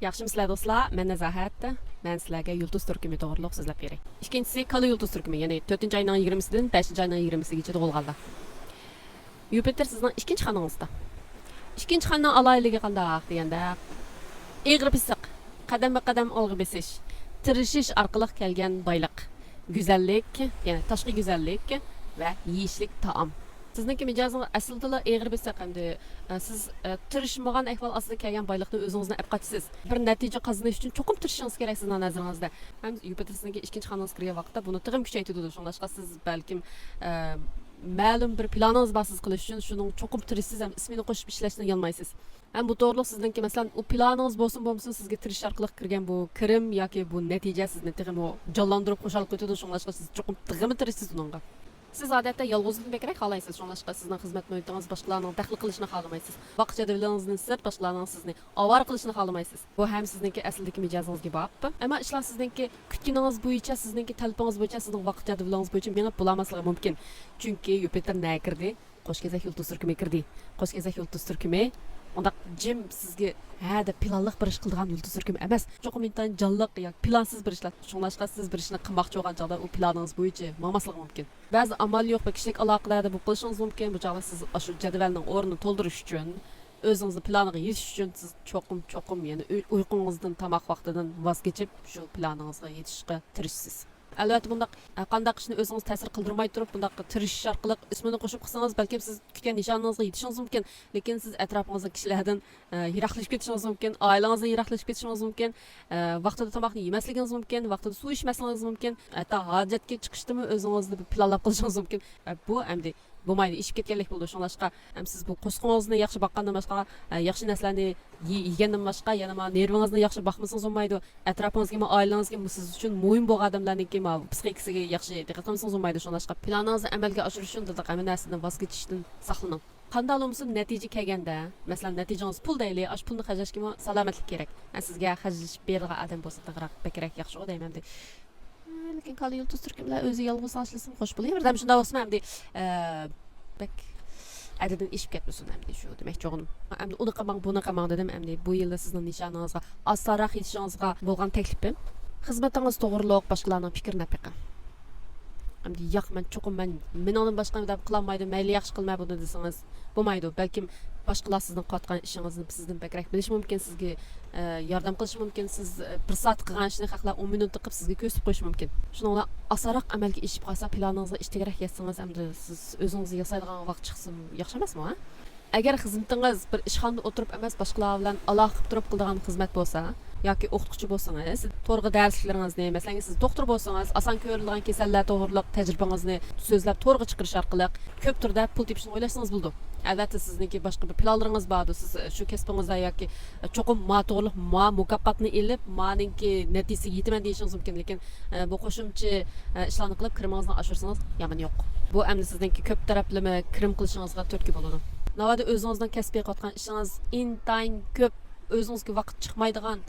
Yaxshimisilar do'stlar? Men Nazahat. Men sizlarga Yulduz turkumi to'g'riliq so'zlab beray. Ikkinchisi Kala Yulduz turkumi, ya'ni 4-oyning 20sidan 5-oyning 20sigacha tug'ilganlar. Yupiter sizning ikkinchi xonangizda. Ikkinchi xonang aloyligi qanday deganda, egri pisiq, qadam-qadam olg'a besish, tirishish orqali kelgan boylik, go'zallik, ya'ni tashqi go'zallik va yeyishlik taom. Sizniki mijozingiz aslida egri bo'lsa hamda siz tirishmagan ahvol ostida kelgan boylikni o'zingizni olib qochasiz. Bir natija qozonish uchun cho'qim tirishingiz kerak sizning nazaringizda. Ham Yupiter sizniki ikkinchi xonangizga kirgan vaqtda buni tig'im kuchaytiradi. Shuningdek siz balkim ma'lum bir planingiz bor siz qilish uchun shuning cho'qim tirishsiz ham ismini qo'shib ishlashni olmaysiz. Ham bu to'g'riliq sizniki masalan u planingiz bo'lsin sizga tirish orqali kirgan bu kirim yoki bu natija sizni tig'im jonlantirib qo'shal qo'yadi. Shuningdek siz cho'qim tig'im tirishsiz uningga. Siz odatda yolg'izlikni bekrak xohlaysiz. Shuningdek sizning xizmat muhitingiz boshqalarning daxl qilishini xohlamaysiz. Vaqt jadvalingizdan sir boshqalarning sizni ovar qilishini xohlamaysiz. Bu ham sizniki aslidagi mijozingizga bog'liq. Ammo ishlar sizniki kutganingiz bo'yicha, sizniki talabingiz bo'yicha, sizning vaqt jadvalingiz bo'yicha menib bo'lmasligi mumkin. Chunki Yupiter nima kirdi? Qo'shkezak yulduz turkumi kirdi. Qo'shkezak yulduz turkumi unda jim sizga hada planliq bir ish qilgan yulduz turkumi emas. Cho'qim intan jonliq yoki plansiz bir ishlar. Shuningdek siz bir ishni qilmoqchi bo'lgan chog'da u planingiz bo'yicha bo'lmasligi mumkin. Ba'zi amal yo'q va kishilik aloqalarda bu qilishingiz mumkin. Bu chog'da siz shu jadvalning o'rnini to'ldirish uchun, o'zingizni planiga yetish uchun siz cho'qim ya'ni uyqungizdan, tomoq vaqtidan voz kechib shu planingizga yetishga tirishsiz. Albatta bundaq qanday ishni o'zingiz ta'sir qildirmay turib, bundaq tirishish orqali ismini qo'shib qilsangiz, balkim siz kutgan nishoningizga yetishingiz mumkin, lekin siz atrofingizda kishilardan yiroqlashib ketishingiz mumkin, oilangizdan yiroqlashib ketishingiz mumkin, vaqtida tomoqni yemasligingiz mumkin, vaqtida suv ichmasligingiz mumkin, hatto hojatga chiqishdimi o'zingizni planlab qilishingiz mumkin. Bu endi bo'lmaydi, ishib ketganlik bo'ldi. Shuningdek, siz bu qo'sqingizni yaxshi boqqandan boshqa, yaxshi narsalarni yegandan boshqa, yana nervingizni yaxshi boqmasangiz bo'lmaydi. Atrofingizga, oilangizga siz uchun muhim bo'lgan odamlarniki psixikasiga yaxshi diqqat qilmasangiz bo'lmaydi. Shuningdek, planingizni amalga oshirish uchun hamma narsadan voz kechishdan saqlaning. Qanday bo'lsin natija kelganda, masalan, natijangiz pul deyli, ash pulni xarjlashga salomatlik kerak. Sizga xarjlashib berilgan odam bo'lsa, kerak yaxshi odam deyman. Lekin Kala Yulduz turkumlar o'zi yolg'iz ashlasin xo'sh bo'laveradi. Ham shunday bo'lsa ham bak adadan ishib ketmasin ham shu demoqchi o'g'lim. Endi uni qilmang, buni qilmang dedim. Endi bu yilda sizning nishoningizga osonroq yetishingizga bo'lgan taklifim xizmatingiz to'g'riliq boshqalarning fikrini biqing. Endi yo'q, men cho'qim men ondan boshqa deb qilolmaydim, mayli yaxshi qilmay buni desangiz bo'lmaydi. Balkim boshqalar sizning qotgan ishingizni sizdan bakrak bilish mumkin, sizga yordam qilish mumkin, siz bir soat qilgan ishni haqlar 10 minutda qilib sizga ko'rsatib qo'yish mumkin. Shuningla osonroq amalga ishib qolsa, planingizga ishtiroq etsangiz, endi siz o'zingizni yasaydigan vaqt chiqsin, yaxshi emasmi? Agar xizmatingiz bir ishxonada o'tirib emas, boshqalar bilan aloqa qilib turib qiladigan xizmat bo'lsa, yoki o'qituvchi bo'lsangiz, to'g'ri darsliklaringizni, masalan, siz doktor bo'lsangiz, oson ko'rilgan kasallar to'g'riliq tajribangizni so'zlab to'g'ri chiqarish orqali ko'p turda pul tepishni o'ylashingiz bo'ldi. Albatta sizniki boshqa bir planlaringiz bor, siz shu kasbingizda yoki cho'qim to'g'riliq mukofotni ilib, meningki natijasiga yetaman deyishingiz mumkin, lekin bu qo'shimcha ishlarni qilib kirimingizni oshirsangiz yomon yo'q. Bu endi sizniki ko'p taraflama kirim qilishingizga turtki bo'ladi. Navada o'zingizdan kasbiy qotgan ishingiz intayin ko'p, o'zingizga vaqt chiqmaydigan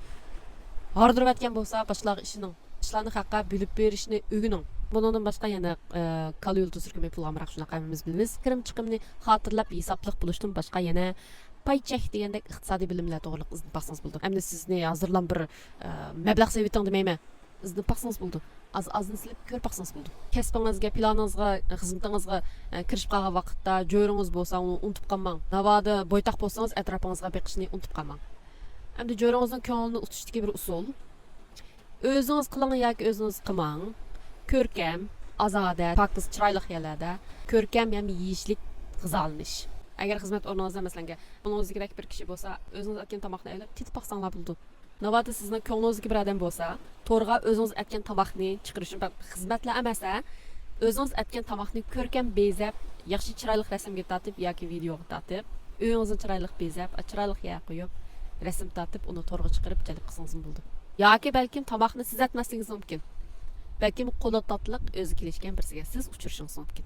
hardirib aytgan bo'lsa, boshqa ishlarni haqqa bilib berishni o'rganing. Bundan boshqa yana Kala Yulduz turkumi pulgamroq shunaqa hammamiz bilamiz. Kirim chiqimni xotirlab hisoblab bo'lishdan boshqa yana paychak degandek iqtisodiy bilimlar to'g'riliq izni baqsangiz bo'ldi. Endi sizni hozirlan bir mablag' seviting demayman. Izni baqsangiz bo'ldi. Az-azini silib ko'rib baqsangiz bo'ldi. Kasbingizga, planingizga, xizmatingizga kirishib qolgan vaqtda jo'ringiz bo'lsa, uni unutib qolmang. Navoda bo'ytaq bo'lsangiz, atrofingizga beqishni unutib qolmang. Endi jo'ringizning ko'nglini utishdagi bir usul. O'zingiz qiling yoki o'zingiz qilmang. Ko'rkam, ozoda, pokiz, chiroyli yerlarda ko'rkam ham yeyishlik g'izolanish. Agar xizmat o'rningizda masalan, buningizga kerak bir kishi bo'lsa, o'zingiz aytgan tomoqni olib tetib baqsanglar bo'ldi. Navbatda sizning ko'nglingizga bir odam bo'lsa, to'g'ri o'zingiz aytgan tomoqni chiqarish uchun xizmatlar emas-a, o'zingiz aytgan tomoqni ko'rkam bezab, yaxshi chiroyli rasmga tortib yoki videoga tortib, uyingizni chiroyli bezab, chiroyli yer qo'yib, rasm tortib, uni to'g'ri chiqarib jalb qilsangiz bo'ldi. Yoki balkim tomoqni siz aytmasligingiz mumkin. Balkim qo'li tatliq o'zi kelishgan birsiga siz uchirishingiz mumkin.